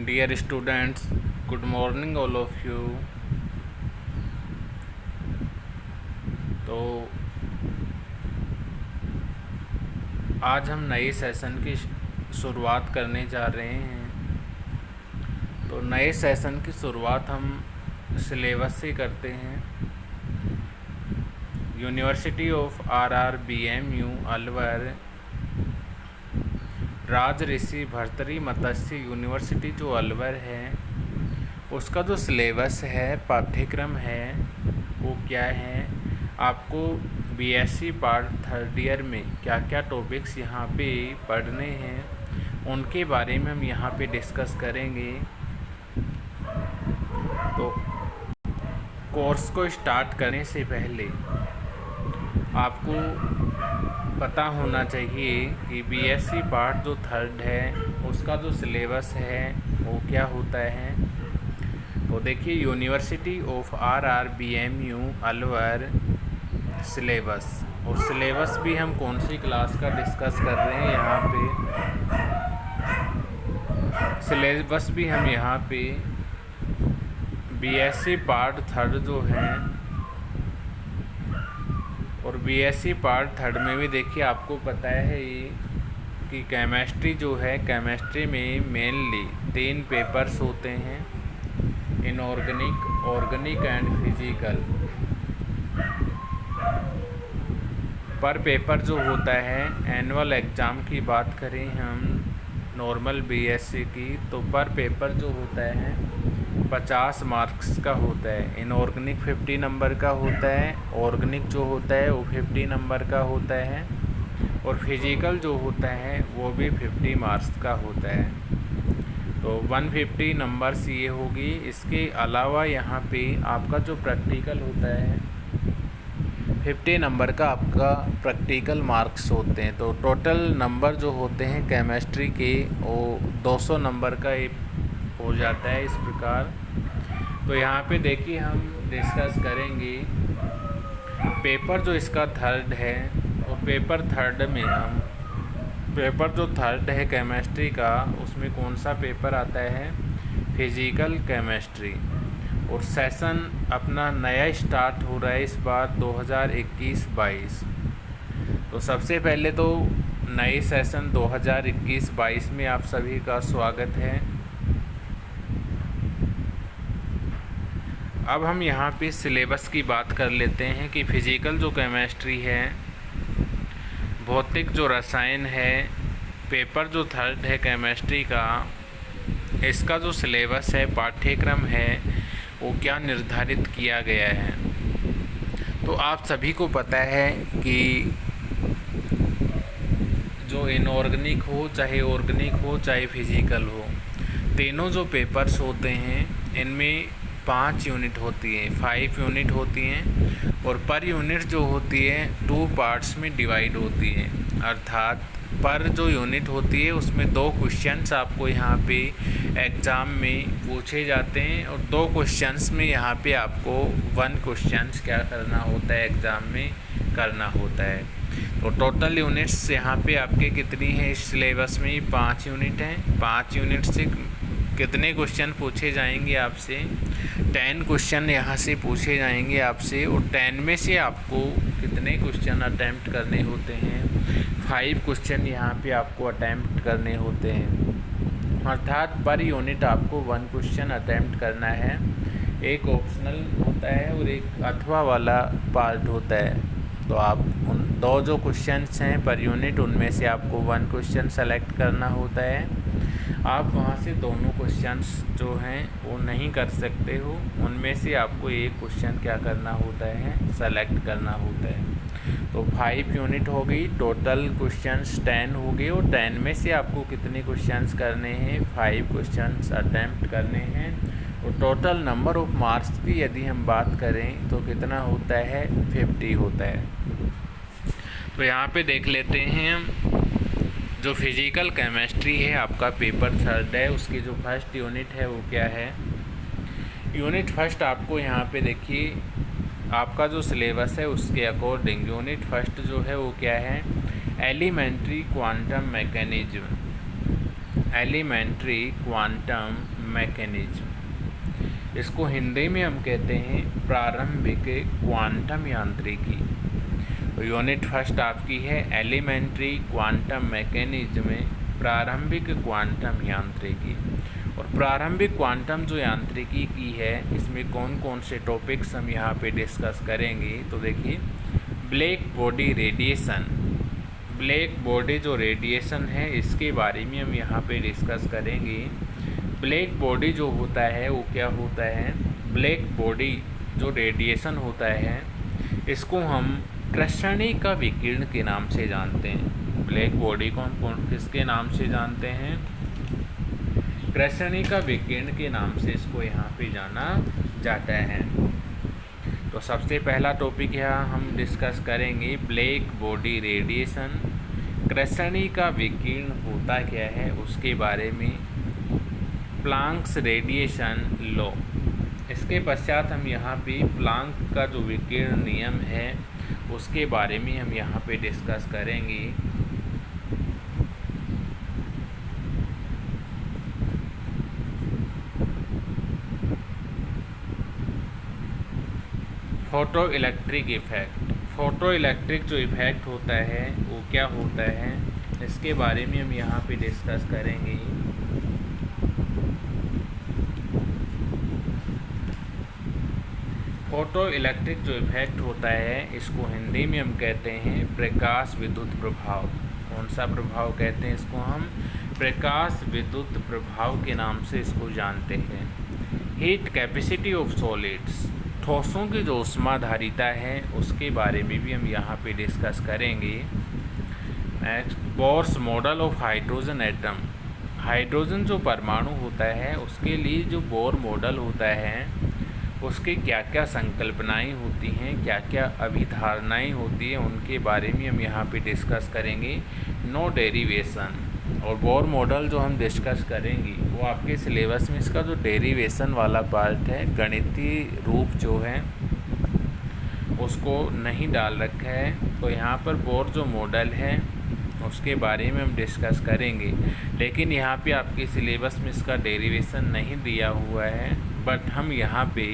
Dear students, good morning all of you। तो आज हम नए सेशन की शुरुआत करने जा रहे हैं। तो नए सेशन की शुरुआत हम सिलेबस से करते हैं। University of RRBMU Alwar, Raj Rishi Bhartrihari Matsya university जो अलवर है, उसका जो सिलेबस है, पाठ्यक्रम है, वो क्या है। आपको BSc पार्ट थर्ड ईयर में क्या क्या टॉपिक्स यहाँ पे पढ़ने हैं, उनके बारे में हम यहाँ पे डिस्कस करेंगे। तो कोर्स को स्टार्ट करने से पहले आपको पता होना चाहिए कि BSc पार्ट जो थर्ड है, उसका जो सिलेबस है वो क्या होता है। तो देखिए, university of RRBMU Alwar syllabus, और सिलेबस भी हम कौन सी क्लास का डिस्कस कर रहे हैं यहाँ पे। सिलेबस भी हम यहाँ पे BSc पार्ट थर्ड जो है, और BSc पार्ट थर्ड में भी देखिए आपको पता है ये कि केमिस्ट्री जो है, केमिस्ट्री में मेनली 3 पेपर्स होते हैं, इनऑर्गेनिक, ऑर्गेनिक एंड फिजिकल। पर पेपर जो होता है, एनुअल एग्ज़ाम की बात करें हम नॉर्मल BSc की, तो पर पेपर जो होता है 50 मार्क्स का होता है। इनऑर्गेनिक 50 नंबर का होता है, ऑर्गेनिक जो होता है वो 50 नंबर का होता है, और फिजिकल जो होता है वो भी 50 मार्क्स का होता है। तो 150 नंबर्स ये होगी। इसके अलावा यहाँ पे आपका जो प्रैक्टिकल होता है 50 नंबर का आपका प्रैक्टिकल मार्क्स होते हैं। तो टोटल नंबर जो होते हैं केमिस्ट्री के वो 200 नंबर का हो जाता है इस प्रकार। तो यहाँ पे देखिए हम डिस्कस करेंगे पेपर जो इसका थर्ड है, और पेपर थर्ड में हम पेपर जो थर्ड है केमिस्ट्री का, उसमें कौन सा पेपर आता है, फिजिकल केमिस्ट्री। और सेशन अपना नया स्टार्ट हो रहा है इस बार 2021-22। तो सबसे पहले तो नए सेशन 2021-22 में आप सभी का स्वागत है। अब हम यहाँ पे सिलेबस की बात कर लेते हैं कि फिजिकल जो केमिस्ट्री है, भौतिक जो रसायन है, पेपर जो थर्ड है केमिस्ट्री का, इसका जो सिलेबस है, पाठ्यक्रम है, वो क्या निर्धारित किया गया है। तो आप सभी को पता है कि जो इनऑर्गेनिक हो, चाहे ऑर्गेनिक हो, चाहे फिजिकल हो, तीनों जो पेपर्स होते हैं इनमें 5 यूनिट होती है, 5 यूनिट होती हैं, और पर यूनिट जो होती है 2 पार्ट्स में डिवाइड होती है। अर्थात पर जो यूनिट होती है उसमें 2 क्वेश्चंस आपको यहाँ पे एग्ज़ाम में पूछे जाते हैं, और 2 क्वेश्चंस में यहाँ पे आपको 1 क्वेश्चंस क्या करना होता है, एग्ज़ाम में करना होता है। तो टोटल यूनिट्स यहाँ पे आपके कितनी है इस सिलेबस में, 5 यूनिट हैं। 5 यूनिट से कितने क्वेश्चन पूछे जाएंगे आपसे, 10 क्वेश्चन यहाँ से पूछे जाएंगे आपसे, और 10 में से आपको कितने क्वेश्चन अटैम्प्ट करने होते हैं, 5 क्वेश्चन यहाँ पे आपको अटैम्प्ट करने होते हैं। अर्थात पर यूनिट आपको 1 क्वेश्चन अटैम्प्ट करना है। एक ऑप्शनल होता है और एक अथवा वाला पार्ट होता है। तो आप उन 2 जो क्वेश्चंस हैं पर यूनिट, उनमें से आपको 1 क्वेश्चन सेलेक्ट करना होता है। आप वहाँ से दोनों क्वेश्चंस जो हैं वो नहीं कर सकते हो, उनमें से आपको एक क्वेश्चन क्या करना होता है, सेलेक्ट करना होता है। तो 5 यूनिट हो गई, टोटल क्वेश्चंस 10 हो गए, और 10 में से आपको कितने क्वेश्चंस करने हैं, 5 क्वेश्चंस अटैम्प्ट करने हैं। और टोटल नंबर ऑफ मार्क्स की यदि हम बात करें तो कितना होता है, 50 होता है। तो यहाँ पे देख लेते हैं हम, जो फिजिकल केमिस्ट्री है आपका पेपर थर्ड है, उसकी जो फर्स्ट यूनिट है वो क्या है। यूनिट फर्स्ट आपको यहाँ पे देखिए, आपका जो सिलेबस है उसके अकॉर्डिंग यूनिट फर्स्ट जो है वो क्या है, elementary quantum mechanism. Elementary quantum mechanism. इसको हिंदी में हम कहते हैं प्रारंभिक क्वांटम यांत्रिकी। यूनिट फर्स्ट आपकी है एलिमेंट्री क्वांटम मैकेनिज्म, प्रारंभिक क्वांटम यांत्रिकी। और प्रारंभिक क्वांटम जो यांत्रिकी की है, इसमें कौन कौन से टॉपिक्स हम यहाँ पे डिस्कस करेंगे। तो देखिए, black body radiation, black body जो रेडिएशन है इसके बारे में हम यहाँ पे डिस्कस करेंगे। ब्लैक बॉडी जो होता है वो क्या होता है, ब्लैक बॉडी जो रेडिएशन होता है इसको हम कृष्णिका विकिरण के नाम से जानते हैं। ब्लैक बॉडी को हम किसके नाम से जानते हैं, कृष्णिका विकिरण के नाम से इसको यहाँ पे जाना जाता है। तो सबसे पहला टॉपिक यहाँ हम डिस्कस करेंगे ब्लैक बॉडी रेडिएशन, कृष्णिका विकिरण होता क्या है उसके बारे में, प्लांक्स रेडिएशन लॉ। इसके पश्चात हम यहाँ पे प्लांक का जो विकिरण नियम है उसके बारे में हम यहाँ पे डिस्कस करेंगे। Photo electric effect, photo electric जो इफेक्ट होता है वो क्या होता है इसके बारे में हम यहाँ पे डिस्कस करेंगे। फोटो इलेक्ट्रिक जो इफेक्ट होता है इसको हिंदी में हम कहते हैं प्रकाश विद्युत प्रभाव। कौन सा प्रभाव कहते हैं इसको हम, प्रकाश विद्युत प्रभाव के नाम से इसको जानते हैं। हीट कैपेसिटी ऑफ सॉलिड्स, ठोसों की जो ऊष्माधारिता है उसके बारे में भी हम यहाँ पे डिस्कस करेंगे। Next, bourse model of hydrogen atom, hydrogen जो परमाणु होता है उसके लिए जो बोर मॉडल होता है उसकी क्या क्या संकल्पनाएं होती हैं, क्या क्या अभिधारणाएं होती हैं, उनके बारे में हम यहाँ पे डिस्कस करेंगे। नो डेरिवेशन, और बोर मॉडल जो हम डिस्कस करेंगे वो आपके सिलेबस में इसका जो डेरिवेशन वाला पार्ट है, गणितीय रूप जो है उसको नहीं डाल रखा है। तो यहाँ पर बोर जो मॉडल है उसके बारे में हम डिस्कस करेंगे, लेकिन यहाँ पे आपके सिलेबस में इसका डेरिवेशन नहीं दिया हुआ है, बट हम यहाँ पे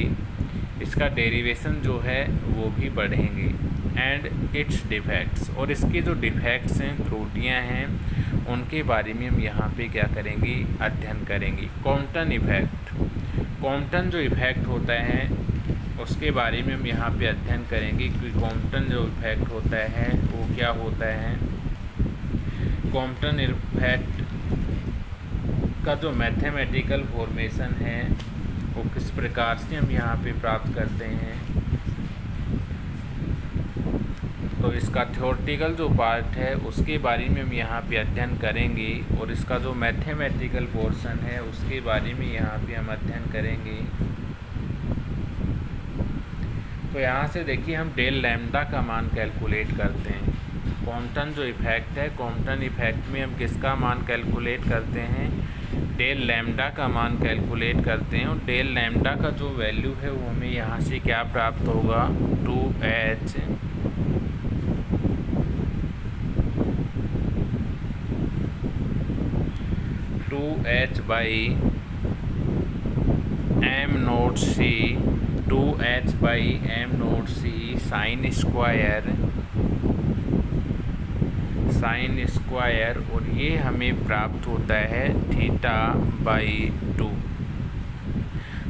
इसका डेरिवेशन जो है वो भी पढ़ेंगे। एंड इट्स डिफेक्ट्स, और इसके जो डिफेक्ट्स हैं, त्रुटियाँ हैं, उनके बारे में हम यहाँ पे क्या करेंगे, अध्ययन करेंगे। कॉम्पटन इफेक्ट, कॉम्पटन जो इफेक्ट होता है उसके बारे में हम यहाँ पे अध्ययन करेंगे कि कॉम्पटन जो इफेक्ट होता है वो क्या होता है। कॉम्पटन इफेक्ट का जो मैथमेटिकल फॉर्मेशन है वो किस प्रकार से हम यहाँ पे प्राप्त करते हैं। तो इसका थ्योरेटिकल जो पार्ट है उसके बारे में हम यहाँ पे अध्ययन करेंगे, और इसका जो मैथमेटिकल पोर्शन है उसके बारे में यहाँ पे हम अध्ययन करेंगे। तो यहाँ से देखिए, हम डेल लैम्डा का मान कैलकुलेट करते हैं। कॉम्पटन जो इफेक्ट है, कॉम्पटन इफेक्ट में हम किसका मान कैलकुलेट करते हैं, डेल लैम्डा का मान कैलकुलेट करते हैं। और डेल लैम्डा का जो वैल्यू है वो हमें यहाँ से क्या प्राप्त होगा, 2h by m note c, 2h by m note c sine square, और ये हमें प्राप्त होता है θ/2।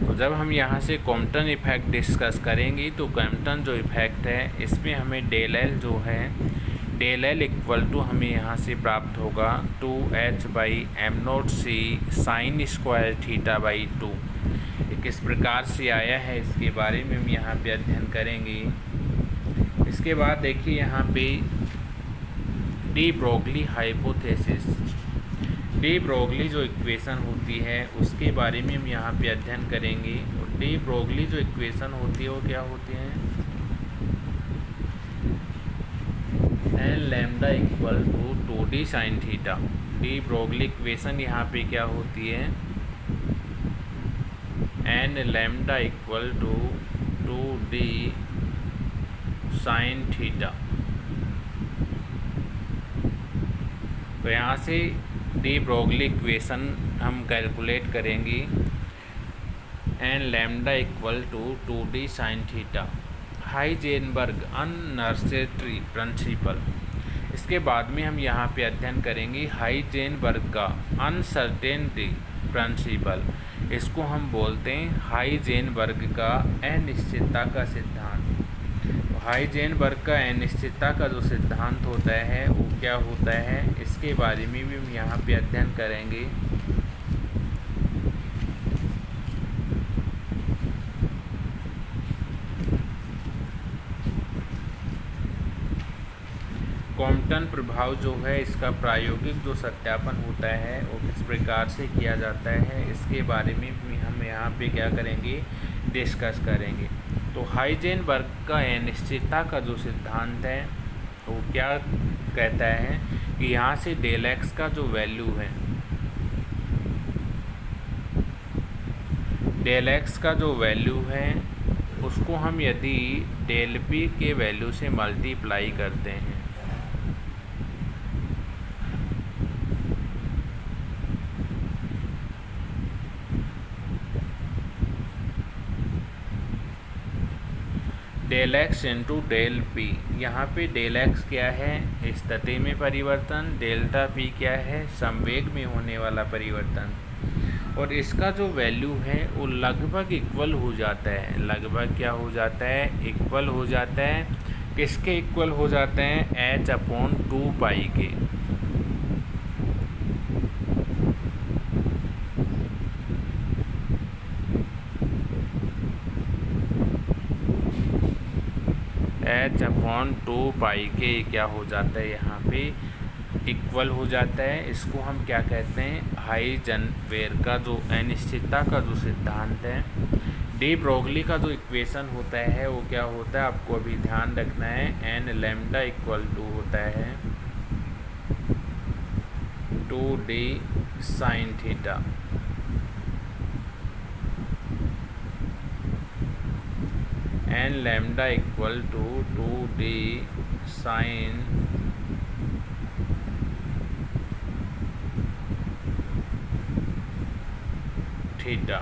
तो जब हम यहाँ से कॉम्पटन इफेक्ट डिस्कस करेंगे तो कॉम्पटन जो इफेक्ट है इसमें हमें डेल एल जो है, डेल एल इक्वल टू हमें यहाँ से प्राप्त होगा 2h by m note c sine square θ/2। ये किस प्रकार से आया है इसके बारे में हम यहाँ पे अध्ययन करेंगे। इसके बाद देखिए यहाँ पे de Broglie hypothesis, de Broglie जो इक्वेशन होती है उसके बारे में हम यहाँ पे अध्ययन करेंगे। और डी ब्रोगली जो इक्वेशन होती है वो क्या होती है, n lambda equal to 2d sine theta. De Broglie equation यहाँ पे क्या होती है, n lambda equal to 2d sine theta. तो यहाँ से डी ब्रोगली इक्वेशन हम कैलकुलेट करेंगे n lambda equal to 2d sine theta, Heisenberg अननर्सेटरी प्रिंसिपल। इसके बाद में हम यहाँ पे अध्ययन करेंगे हाइजेनबर्ग का अनसर्टेनिटी प्रिंसिपल। इसको हम बोलते हैं हाइजेनबर्ग का अनिश्चितता का सिद्धांत। हाइजेनबर्ग का अनिश्चितता का जो सिद्धांत होता है वो क्या होता है, इसके बारे में भी हम यहाँ पे अध्ययन करेंगे। कॉम्पटन प्रभाव जो है इसका प्रायोगिक जो सत्यापन होता है वो किस प्रकार से किया जाता है, इसके बारे में भी हम यहाँ पे क्या करेंगे, डिस्कस करेंगे। तो हाइजेनबर्ग का अनिश्चितता का जो सिद्धांत है वो क्या कहता है कि यहाँ से डेल एक्स का जो वैल्यू है, डेल एक्स का जो वैल्यू है उसको हम यदि डेल पी के वैल्यू से मल्टीप्लाई करते हैं del x into del p. यहाँ पे डेल एक्स क्या है, स्थिति में परिवर्तन, डेल्टा पी क्या है, संवेग में होने वाला परिवर्तन। और इसका जो वैल्यू है वो लगभग इक्वल हो जाता है। लगभग क्या हो जाता है, इक्वल हो जाता है। किसके इक्वल हो जाते हैं, h अपॉन 2 पाई के। h अपॉन 2 पाई के क्या हो जाता है, यहाँ पे इक्वल हो जाता है। इसको हम क्या कहते हैं, हाइजेनबर्ग का जो अनिश्चितता का जो सिद्धांत है। डी ब्रोगली का जो इक्वेशन होता है वो क्या होता है, आपको अभी ध्यान रखना है, एन लैम्डा इक्वल टू होता है 2d sine theta. N lambda equal to 2d sine theta.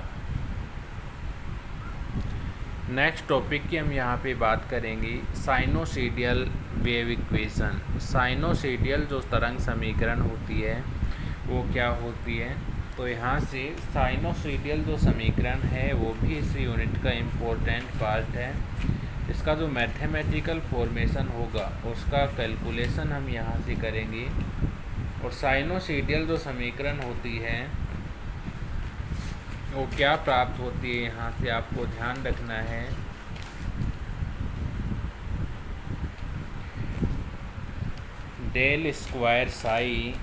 Next topic की हम यहाँ पे बात करेंगे साइनोसॉइडल वेव इक्वेशन। साइनोसॉइडल जो तरंग समीकरण होती है वो क्या होती है, तो यहाँ से साइनोसॉइडल जो समीकरण है वो भी इस यूनिट का इम्पोर्टेंट पार्ट है। इसका जो मैथमेटिकल फॉर्मेशन होगा उसका कैलकुलेशन हम यहाँ से करेंगे। और साइनोसॉइडल जो समीकरण होती है वो क्या प्राप्त होती है, यहाँ से आपको ध्यान रखना है। Del square psi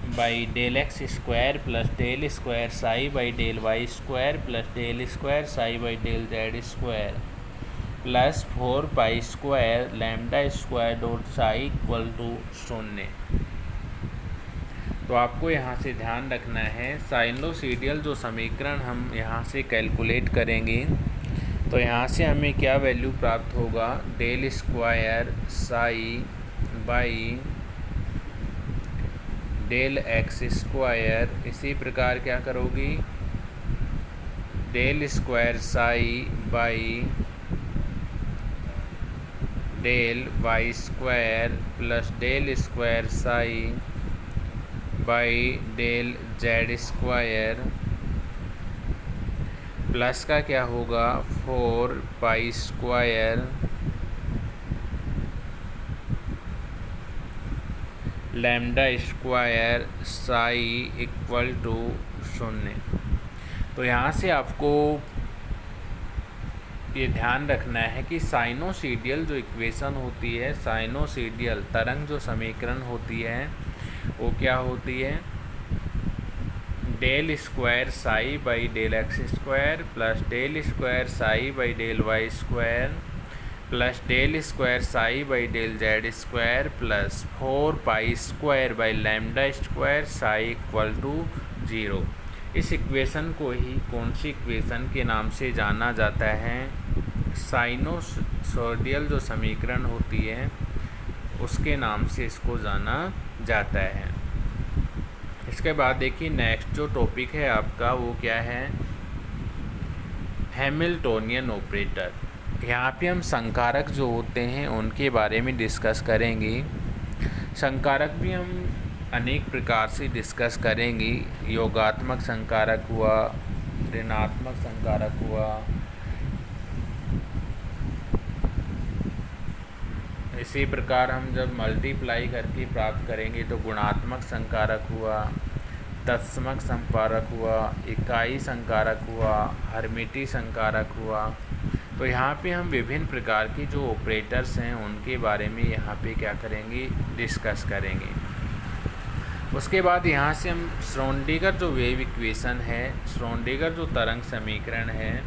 by del x square plus del square psi by del y square plus del square psi by del z square plus 4 pi square lambda square dot psi equal to 0। तो आपको यहाँ से ध्यान रखना है, sinusoidal जो समीकरण हम यहाँ से कैलकुलेट करेंगे तो यहाँ से हमें क्या वैल्यू प्राप्त होगा, del square psi by del x square. इसी प्रकार क्या करोगी, del square psi by del y square plus del square psi by del z square plus का क्या होगा 4 pi square lambda square psi equal to 0। तो यहाँ से आपको ये ध्यान रखना है कि साइनोसॉइडल जो इक्वेशन होती है, साइनोसॉइडल तरंग जो समीकरण होती है वो क्या होती है, del square psi by del x square plus del square psi by del y square plus del square psi by del z square plus 4 pi square by lambda square psi equal to 0। इस equation को ही कौन सी equation के नाम से जाना जाता है, sinusoidal जो समीकरण होती है उसके नाम से इसको जाना जाता है। इसके बाद देखिए नेक्स्ट जो टॉपिक है आपका वो क्या है, हैमिल्टोनियन ऑपरेटर। यहाँ पे हम संकारक जो होते हैं उनके बारे में डिस्कस करेंगे। संकारक भी हम अनेक प्रकार से डिस्कस करेंगे। योगात्मक संकारक हुआ, ऋणात्मक संकारक हुआ, इसी प्रकार हम जब मल्टीप्लाई करके प्राप्त करेंगे तो गुणात्मक संकारक हुआ, तत्समक संकारक हुआ, इकाई संकारक हुआ, हर्मिटी संकारक हुआ। तो यहाँ पे हम विभिन्न प्रकार की जो ऑपरेटर्स हैं उनके बारे में यहाँ पे क्या करेंगे, डिस्कस करेंगे। उसके बाद यहाँ से हम श्रोडिंगर जो वेव इक्वेशन है, श्रोडिंगर जो तरंग समीकरण है,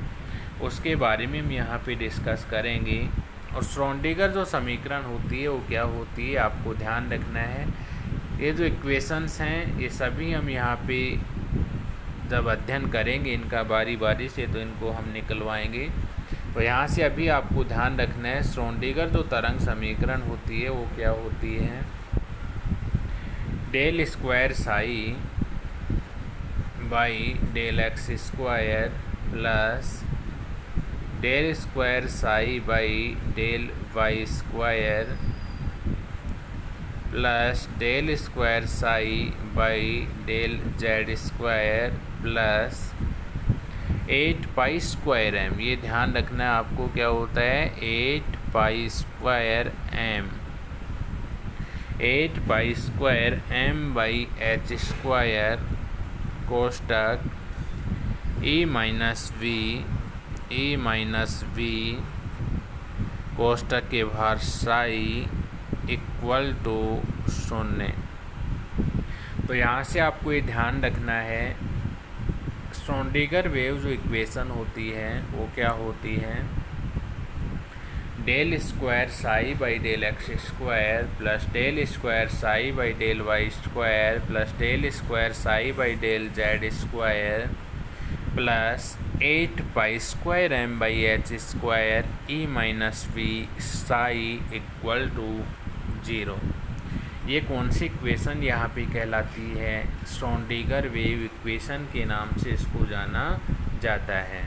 उसके बारे में हम यहाँ पे डिस्कस करेंगे। और श्रोडिंगर जो समीकरण होती है वो क्या होती है, आपको ध्यान रखना है। ये जो इक्वेशंस हैं ये सभी हम यहाँ पे जब अध्ययन करेंगे इनका बारी बारी से तो इनको हम निकलवाएंगे। तो यहाँ से अभी आपको ध्यान रखना है, श्रोडिंगर जो तरंग समीकरण होती है वो क्या होती है, del square psi by del x square plus del square psi by del y square plus del square psi by del z square plus 8 pi square m. ये ध्यान रखना है आपको, क्या होता है 8 pi square m, 8 pi square m by h square कोष्टक E minus V कोष्टक के बाहर साई इक्वल टू 0। तो यहाँ से आपको ये ध्यान रखना है, श्रोडिंगर वेव जो इक्वेशन होती है वो क्या होती है, del square psi by del x square plus del square psi by del y square plus del square psi by del z square plus 8 pi square m by h square E minus V psi equal to 0। ये कौन सी equation यहाँ पे कहलाती है, Schrodinger wave equation के नाम से इसको जाना जाता है।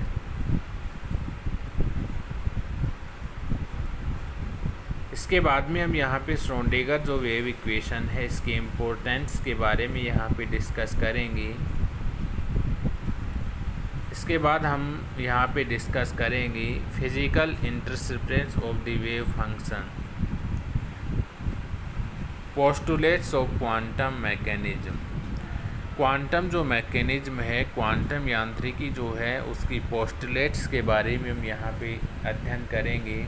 इसके बाद में हम यहाँ पे श्रोडिंगर जो वेव इक्वेशन है इसके इम्पोर्टेंस के बारे में यहाँ पे डिस्कस करेंगे। इसके बाद हम यहाँ पे डिस्कस करेंगे physical interpretation of the wave function, postulates of quantum mechanism. Quantum जो मैकेनिज्म है, क्वांटम यांत्रिकी जो है उसकी पोस्टुलेट्स के बारे में हम यहाँ पे अध्ययन करेंगे।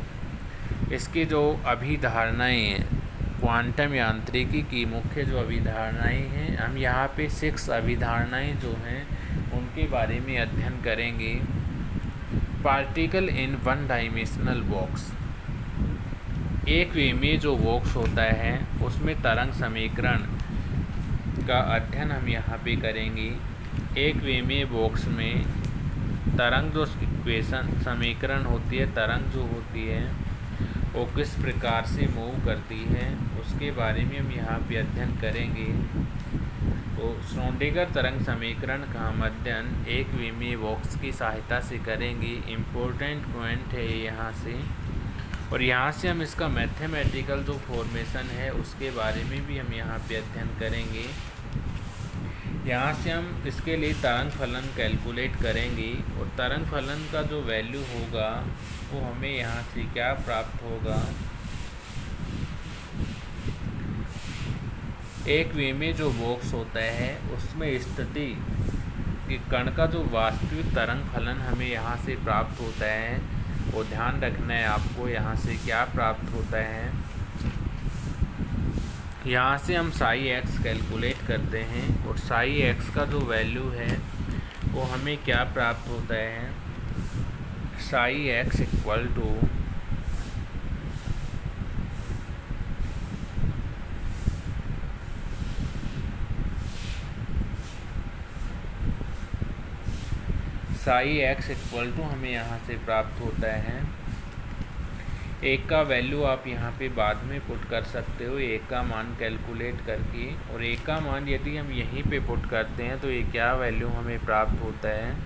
इसकी जो अभिधारणाएँ हैं, क्वांटम यांत्रिकी की मुख्य जो अभिधारणाएँ हैं, हम यहाँ पे 6 अभिधारणाएँ जो हैं उनके बारे में अध्ययन करेंगे। Particle in one dimensional box, एक विमीय जो बॉक्स होता है उसमें तरंग समीकरण का अध्ययन हम यहाँ पे करेंगे। एक विमीय बॉक्स में तरंग जो इक्वेशन समीकरण होती है, तरंग जो होती है वो किस प्रकार से मूव करती है उसके बारे में हम यहाँ पे अध्ययन करेंगे। तो श्रोडिंगर तरंग समीकरण का हम अध्ययन एक विमीय बॉक्स की सहायता से करेंगे। इम्पोर्टेंट पॉइंट है यहाँ से, और यहाँ से हम इसका मैथमेटिकल जो फॉर्मेशन है उसके बारे में भी हम यहाँ पे अध्ययन करेंगे। यहाँ से हम इसके लिए तरंग फलन कैलकुलेट करेंगे और तरंग फलन का जो वैल्यू होगा वो हमें यहाँ से क्या प्राप्त होगा, एक विमीय जो बॉक्स होता है उसमें स्थिति कि कण का जो वास्तविक तरंग फलन हमें यहाँ से प्राप्त होता है वो ध्यान रखना है आपको। यहाँ से क्या प्राप्त होता है, यहाँ से हम साई एक्स कैलकुलेट करते हैं और साई एक्स का जो वैल्यू है वो हमें क्या प्राप्त होता है, psi x equal to psi x equal to हमें यहाँ से प्राप्त होता है एक का वैल्यू आप यहाँ पे बाद में पुट कर सकते हो, एक का मान कैलकुलेट करके। और एक का मान यदि हम यहीं पे पुट करते हैं तो ये क्या वैल्यू हमें प्राप्त होता है,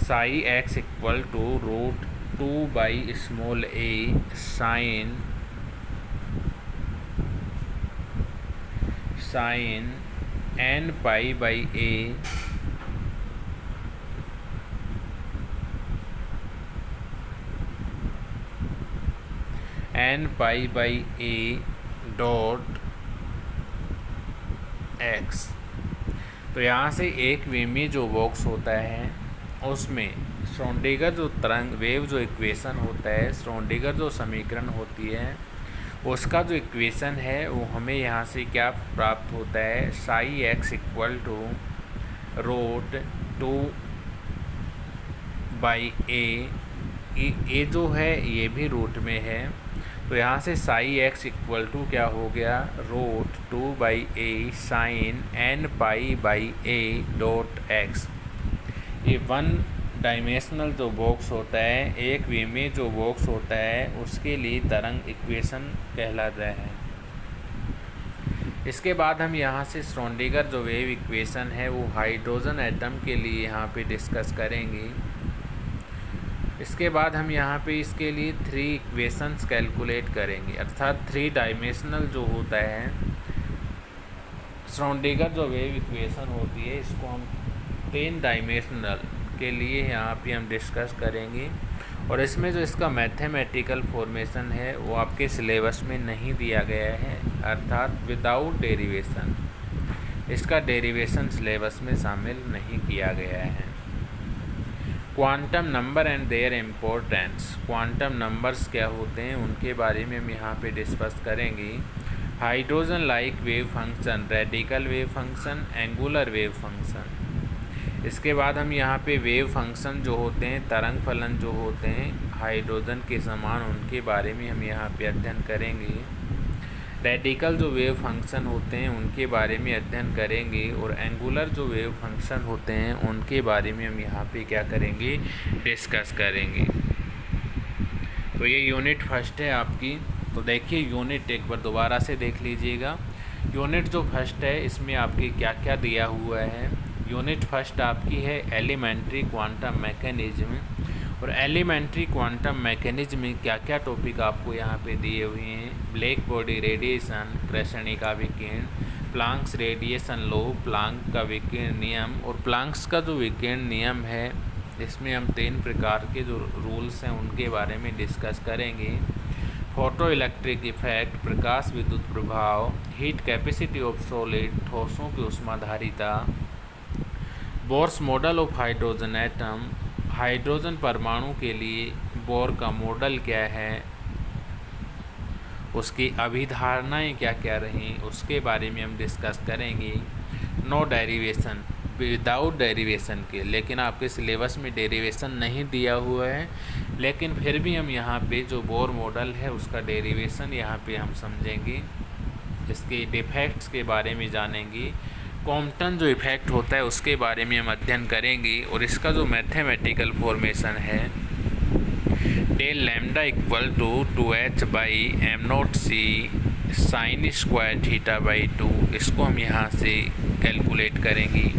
psi x equal to root 2/a sine n pi by a dot x। तो यहाँ से एक वे में जो बॉक्स होता है उसमें श्रोडिंगर जो तरंग वेव जो इक्वेशन होता है, श्रोडिंगर जो समीकरण होती है उसका जो इक्वेशन है वो हमें यहाँ से क्या प्राप्त होता है, psi x equal to root 2/a। ये जो है ये भी रूट में है, तो यहाँ से साई एक्स इक्वल टू क्या हो गया, root 2/a sine n pi by a dot x। ये वन डायमेंशनल जो बॉक्स होता है, एक वे में जो बॉक्स होता है उसके लिए तरंग इक्वेशन कहलाता है। इसके बाद हम यहाँ से श्रोडिंगर जो वेव इक्वेशन है वो हाइड्रोजन एटम के लिए यहाँ पे डिस्कस करेंगे। इसके बाद हम यहाँ पे इसके लिए 3 इक्वेशंस कैलकुलेट करेंगे, अर्थात 3 डायमेंशनल जो होता है श्रोडिंगर जो वेव इक्वेशन होती है इसको हम 10 डायमेंशनल के लिए यहाँ पे हम डिस्कस करेंगे। और इसमें जो इसका मैथमेटिकल फॉर्मेशन है वो आपके सिलेबस में नहीं दिया गया है, अर्थात विदाउट डेरिवेशन, इसका डेरिवेशन सिलेबस में शामिल नहीं किया गया है। Quantum number and there importance, quantum numbers क्या होते हैं उनके बारे में हम यहाँ पे डिस्कस करेंगे। Hydrogen like wave function, radical wave function, angular wave function. इसके बाद हम यहाँ पे वेव फंक्शन जो होते हैं, तरंग फलन जो होते हैं हाइड्रोजन के समान, उनके बारे में हम यहाँ पे अध्ययन करेंगे। रेडिकल जो वेव फंक्शन होते हैं उनके बारे में अध्ययन करेंगे। और एंगुलर जो वेव फंक्शन होते हैं उनके बारे में हम यहाँ पे क्या करेंगे, डिस्कस करेंगे। तो ये यूनिट फर्स्ट है आपकी। तो देखिए यूनिट एक बार दोबारा से देख लीजिएगा। यूनिट जो फर्स्ट है इसमें आपके क्या क्या दिया हुआ है। यूनिट फर्स्ट आपकी है एलिमेंट्री क्वांटम मैकेनिज्म। और एलिमेंट्री क्वांटम मैकेनिज्म में क्या क्या टॉपिक आपको यहाँ पे दिए हुए हैं, ब्लैक बॉडी रेडिएशन, कृष्णिका विकिरण, प्लांक्स रेडिएशन लॉ, प्लांक का विकिरण नियम। और प्लांक्स का जो विकिरण नियम है इसमें हम 3 प्रकार के जो रूल्स हैं उनके बारे में डिस्कस करेंगे। फोटो इलेक्ट्रिक इफेक्ट, प्रकाश विद्युत प्रभाव, हीट कैपेसिटी ऑफ सॉलिड, ठोसों की ऊष्माधारिता, Bohr's model of hydrogen atom, hydrogen परमाणु के लिए बोर का मॉडल क्या है, उसकी अभिधारणाएं क्या क्या रहीं उसके बारे में हम डिस्कस करेंगे। नो डेरिवेशन, विदाउट डेरिवेशन के, लेकिन आपके सिलेबस में डेरिवेशन नहीं दिया हुआ है, लेकिन फिर भी हम यहाँ पे जो बोर मॉडल है उसका डेरिवेशन यहाँ पे हम समझेंगे, इसके डिफेक्ट्स के बारे में जानेंगे। कॉम्पटन जो इफेक्ट होता है उसके बारे में हम अध्ययन करेंगे। और इसका जो मैथमेटिकल फॉर्मेशन है del lambda equal to 2h/m0c sine square थीटा/2, इसको हम यहाँ से कैलकुलेट करेंगे।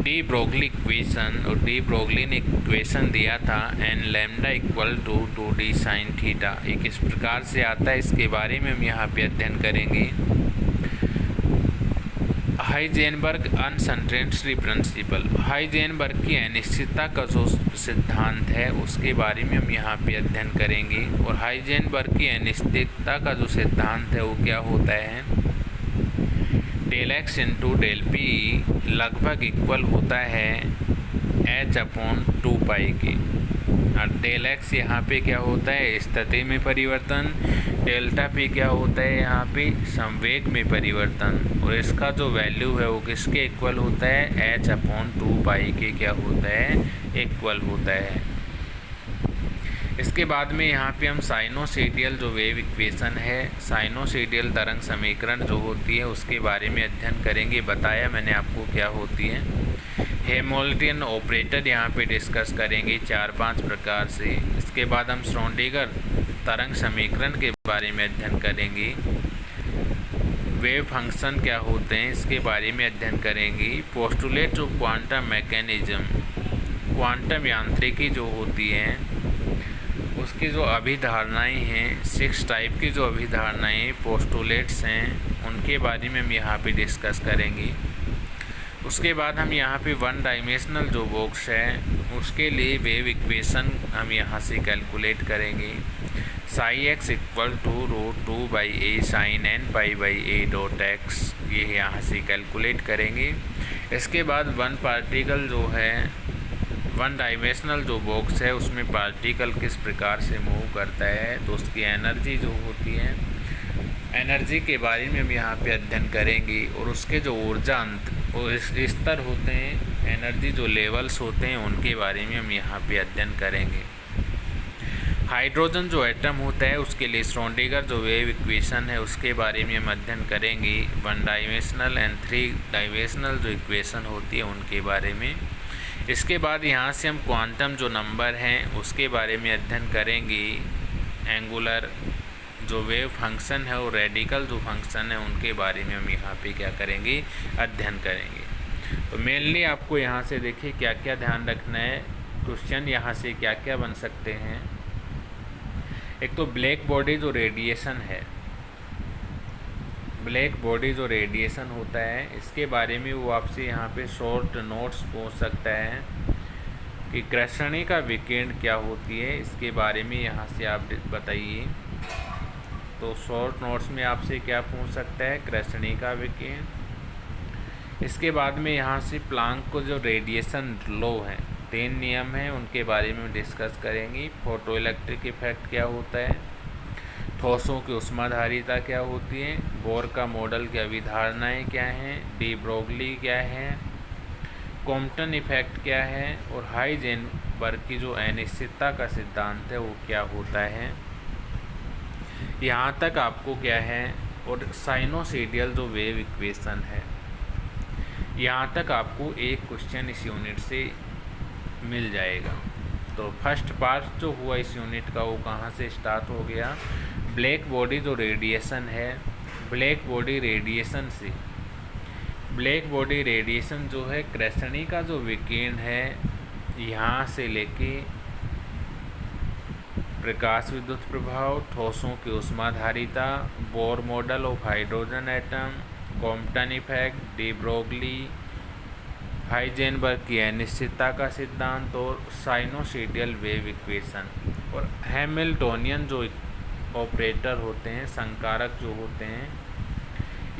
डी ब्रोगली इक्वेशन, और डी ब्रोगली ने इक्वेशन दिया था n lambda equal to 2d sine theta, ये किस प्रकार से आता है इसके बारे में हम यहाँ पे अध्ययन करेंगे। हाइजेनबर्ग अनसर्टेनिटी प्रिंसिपल, हाइजेनबर्ग की अनिश्चितता का जो सिद्धांत है उसके बारे में हम यहाँ पे अध्ययन करेंगे। और हाइजेनबर्ग की अनिश्चितता का जो सिद्धांत है वो क्या होता है, del x into del p लगभग इक्वल होता है h/2π के। और डेल एक्स यहाँ पे क्या होता है, स्थिति में परिवर्तन, डेल्टा पी क्या होता है यहाँ पे, संवेग में परिवर्तन। और इसका जो वैल्यू है वो किसके इक्वल होता है, h/2π के क्या होता है, इक्वल होता है। इसके बाद में यहाँ पे हम साइनोसॉइडल जो वेव इक्वेशन है, साइनोसॉइडल तरंग समीकरण जो होती है उसके बारे में अध्ययन करेंगे। बताया मैंने आपको क्या होती है। हैमिल्टनियन ऑपरेटर यहाँ पे डिस्कस करेंगे 4-5 प्रकार से। इसके बाद हम श्रोडिंगर तरंग समीकरण के बारे में अध्ययन करेंगे। वेव फंक्शन क्या होते हैं इसके बारे में अध्ययन करेंगे। Postulates of quantum mechanism, quantum यांत्रिकी जो होती है उसकी जो अभिधारणाएं हैं, 6 टाइप की जो अभिधारणाएं पोस्टुलेट्स हैं उनके बारे में हम यहाँ पे डिस्कस करेंगे। उसके बाद हम यहाँ पे 1 डायमेंशनल जो बॉक्स है उसके लिए वेव इक्वेशन हम यहाँ से कैलकुलेट करेंगे। Psi x equal to √2/a sin n π/a dot x, ये यहाँ से कैलकुलेट करेंगे। इसके बाद 1 पार्टिकल जो है 1 डायमेंशनल जो बॉक्स है उसमें पार्टिकल किस प्रकार से मूव करता है तो उसकी एनर्जी जो होती है, एनर्जी के बारे में हम यहाँ पे अध्ययन करेंगे। और उसके जो ऊर्जा और स्तर होते हैं, एनर्जी जो लेवल्स होते हैं उनके बारे में हम यहाँ पे अध्ययन करेंगे। हाइड्रोजन जो एटम होता है उसके लिए श्रोडिंगर जो वेव इक्वेशन है उसके बारे में हम अध्ययन करेंगे। 1 डायमेंशनल एंड 3 डायमेंशनल जो इक्वेशन होती है उनके बारे में। इसके बाद यहाँ से हम क्वांटम जो नंबर हैं उसके बारे में अध्ययन करेंगे। एंगुलर जो वेव फंक्शन है और रेडिकल जो फंक्शन है उनके बारे में हम यहाँ पे क्या करेंगे, अध्ययन करेंगे। तो मेनली आपको यहाँ से देखिए क्या क्या ध्यान रखना है, क्वेश्चन यहाँ से क्या क्या बन सकते हैं। एक तो ब्लैक बॉडी जो रेडिएशन है, ब्लैक बॉडी जो रेडिएशन होता है इसके बारे में वो आपसे यहाँ पे शॉर्ट नोट्स पूछ सकता है कि कृष्णिका विकिरण क्या होती है, इसके बारे में यहाँ से आप बताइए। तो शॉर्ट नोट्स में आपसे क्या पूछ सकता है, कृष्णिका विकिरण। इसके बाद में यहाँ से प्लांक को जो रेडिएशन लॉ है, 3 नियम हैं उनके बारे में डिस्कस करेंगे। फोटो इलेक्ट्रिक इफेक्ट क्या होता है, ठोसों की ऊष्माधारिता क्या होती है, बोर का मॉडल की अभिधारणाएँ क्या हैं, डी ब्रोगली क्या है, कॉम्पटन इफेक्ट क्या है और हाइजेनबर्ग की जो अनिश्चितता का सिद्धांत है वो क्या होता है, यहाँ तक आपको क्या है। और साइनोसॉइडल जो वेव इक्वेशन है, यहाँ तक आपको एक क्वेश्चन इस यूनिट से मिल जाएगा। तो फर्स्ट पार्ट जो हुआ इस यूनिट का वो कहाँ से स्टार्ट हो गया, ब्लैक बॉडी जो रेडिएशन है, ब्लैक बॉडी रेडिएशन से, ब्लैक बॉडी रेडिएशन जो है कृष्णिका जो विकिरण है यहाँ से लेके प्रकाश विद्युत प्रभाव, ठोसों की ऊष्माधारिता, Bohr model of hydrogen atom, Compton effect, de Broglie, Heisenberg की अनिश्चितता का सिद्धांत और साइनोसॉइडल वेव इक्वेशन और हैमिल्टनियन जो ऑपरेटर होते हैं, संकारक जो होते हैं,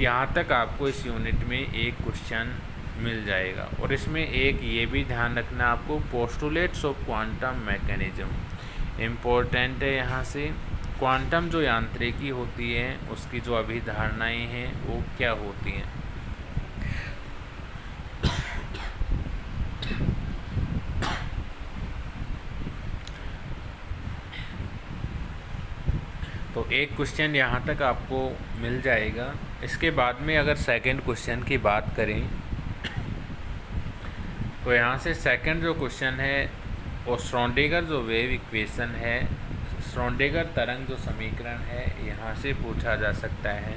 यहाँ तक आपको इस यूनिट में एक क्वेश्चन मिल जाएगा। और इसमें एक ये भी ध्यान रखना आपको, postulates of quantum mechanism important है। यहाँ से क्वांटम जो यांत्रिकी होती है उसकी जो अभिधारणाएं हैं वो क्या होती हैं। तो एक क्वेश्चन यहाँ तक आपको मिल जाएगा। इसके बाद में अगर सेकंड क्वेश्चन की बात करें तो यहाँ से सेकंड जो क्वेश्चन है और श्रोडिंगर जो वेव इक्वेशन है, श्रोडिंगर तरंग जो समीकरण है यहाँ से पूछा जा सकता है।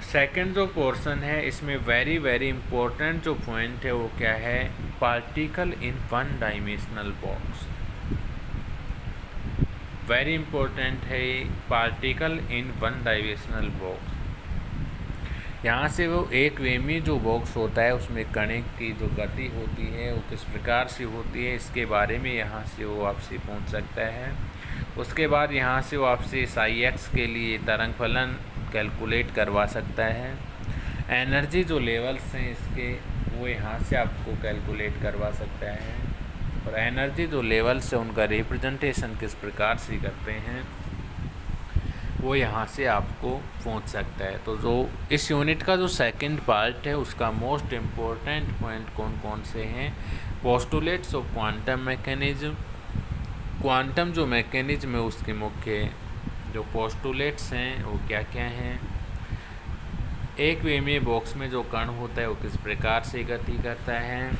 सेकंड जो पोर्शन है इसमें वेरी इम्पोर्टेंट जो पॉइंट है वो क्या है, particle in 1 dimensional box. Very important है पार्टिकल इन 1 डायमेंशनल बॉक्स। यहाँ से वो एक वे में जो बॉक्स होता है उसमें कण की जो गति होती है वो किस प्रकार से होती है, इसके बारे में यहाँ से वो आपसे पूछ सकता है। उसके बाद यहाँ से वो आपसे साई एक्स के लिए तरंग फलन कैलकुलेट करवा सकता है। एनर्जी जो लेवल्स हैं इसके वो यहाँ से आपको कैलकुलेट करवा सकता है। और एनर्जी जो लेवल्स है उनका रिप्रेजेंटेशन किस प्रकार से करते हैं वो यहाँ से आपको पूछ सकता है। तो जो इस यूनिट का जो सेकंड पार्ट है उसका मोस्ट इम्पोर्टेंट पॉइंट कौन कौन से हैं, postulates of quantum mechanism, quantum जो मैकेनिज्म है उसके मुख्य जो पोस्टुलेट्स हैं वो क्या क्या हैं, एंगुलर वेव फंक्शन क्या होता है, हाइड्रोजन जो एटम है उसके लिए श्रोडिंगर जो वेव इक्वेशन है, क्या होती है, एक विमीय बॉक्स में जो कण होता है वो किस प्रकार से गति करता है,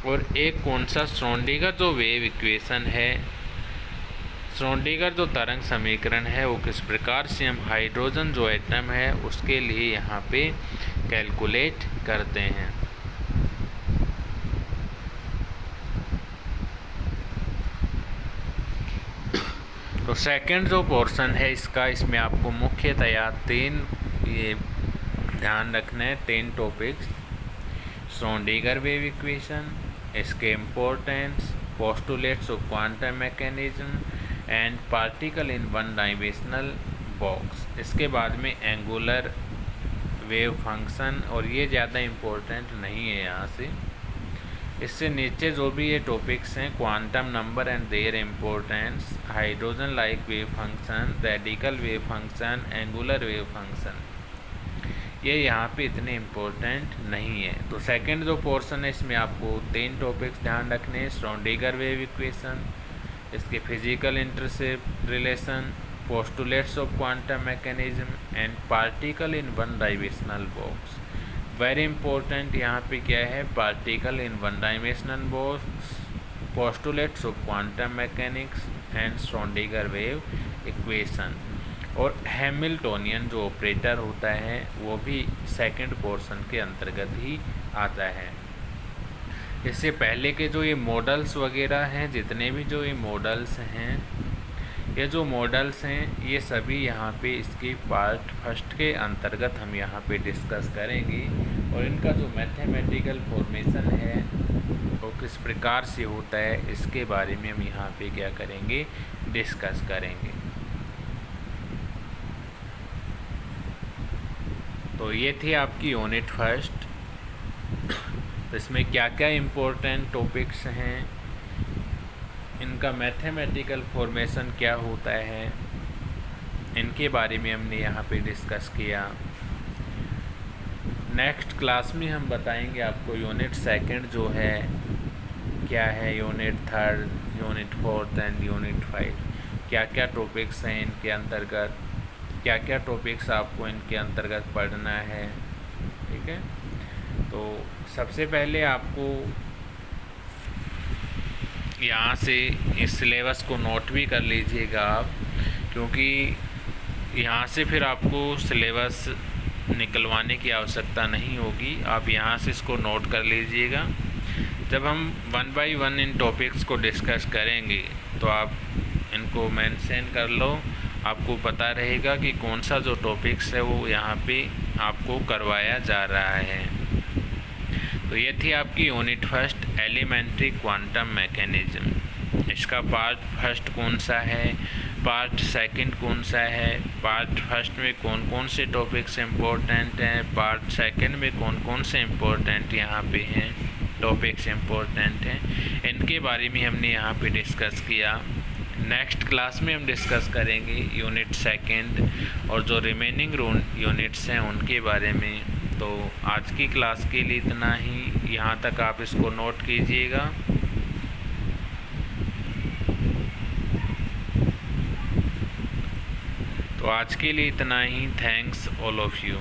और एक कौन सा श्रोडिंगर जो वेव इक्वेशन है, श्रोडिंगर जो तरंग समीकरण है वो किस प्रकार से हम हाइड्रोजन जो एटम है उसके लिए यहाँ पे कैलकुलेट करते हैं। तो सेकंड जो पोर्शन है इसका, इसमें आपको मुख्यतया 3 ये ध्यान रखना है, 3 टॉपिक्स: श्रोडिंगर वेव इक्वेशन, इसके importance, postulates of quantum mechanism and particle in one dimensional box. इसके बाद में एंगुलर वेव फंक्शन, और ये ज़्यादा इम्पोर्टेंट नहीं है यहाँ से। इससे नीचे जो भी ये टॉपिक्स हैं, quantum number and there importance, hydrogen like wave function, radical wave function, angular wave function, ये यहाँ पे इतने इम्पोर्टेंट नहीं है। तो सेकंड जो पोर्शन है इसमें आपको 3 टॉपिक्स ध्यान रखने हैं: श्रोडिंगर वेव इक्वेशन, इसके physical intercept relation, postulates of quantum mechanism and particle in one dimensional box. Very important यहाँ पे क्या है, particle in one dimensional box, postulates of quantum mechanics and Schrodinger wave equation. और Hamiltonian जो operator होता है वो भी सेकंड पोर्शन के अंतर्गत ही आता है। इससे पहले के जो ये मॉडल्स वगैरह हैं, जितने भी जो ये मॉडल्स हैं, ये जो मॉडल्स हैं ये सभी यहाँ पे इसकी पार्ट फर्स्ट के अंतर्गत हम यहाँ पे डिस्कस करेंगे, और इनका जो मैथमेटिकल फॉर्मेशन है वो किस प्रकार से होता है इसके बारे में हम यहाँ पे क्या करेंगे, डिस्कस करेंगे। तो ये थी आपकी यूनिट फर्स्ट। तो इसमें क्या क्या इम्पोर्टेंट टॉपिक्स हैं, इनका मैथमेटिकल फॉर्मेशन क्या होता है, इनके बारे में हमने यहाँ पे डिस्कस किया। नेक्स्ट क्लास में हम बताएंगे आपको यूनिट सेकंड जो है क्या है, unit third, unit fourth and unit 5, क्या क्या टॉपिक्स हैं इनके अंतर्गत, क्या क्या टॉपिक्स आपको इनके अंतर्गत पढ़ना है। ठीक है, तो सबसे पहले आपको यहाँ से इस सिलेबस को नोट भी कर लीजिएगा आप, क्योंकि यहाँ से फिर आपको सिलेबस निकलवाने की आवश्यकता नहीं होगी। आप यहाँ से इसको नोट कर लीजिएगा। जब हम 1 बाय 1 इन टॉपिक्स को डिस्कस करेंगे तो आप इनको मेंशन कर लो, आपको पता रहेगा कि कौन सा जो टॉपिक्स है वो यहाँ पे आपको करवाया जा रहा है। तो ये थी आपकी unit first, elementary quantum mechanism. इसका पार्ट फर्स्ट कौन सा है, पार्ट सेकंड कौन सा है, पार्ट फर्स्ट में कौन कौन से टॉपिक्स इम्पोर्टेंट हैं, पार्ट सेकंड में कौन कौन से इम्पोर्टेंट यहाँ पे हैं, टॉपिक्स इम्पोर्टेंट हैं, इनके बारे में हमने यहाँ पे डिस्कस किया। नेक्स्ट क्लास में हम डिस्कस करेंगे यूनिट सेकंड और जो रिमेनिंग यूनिट्स हैं उनके बारे में। तो आज की क्लास के लिए इतना ही, यहाँ तक आप इसको नोट कीजिएगा। तो आज के लिए इतना ही। Thanks all of you.